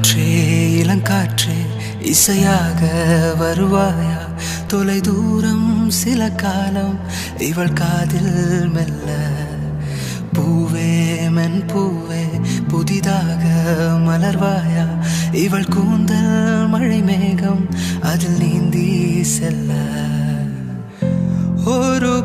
காற்றே இளங்காற்றே இசையாக வருவாயா? தொலை தூரம் சில காலம் இவள் காதில் மெல்ல. பூவே மென் பூவே புதிதாக மலர்வாயா? இவள் கூந்தல் மழை மேகம் அதில் நீந்தி செல்ல. ஒரு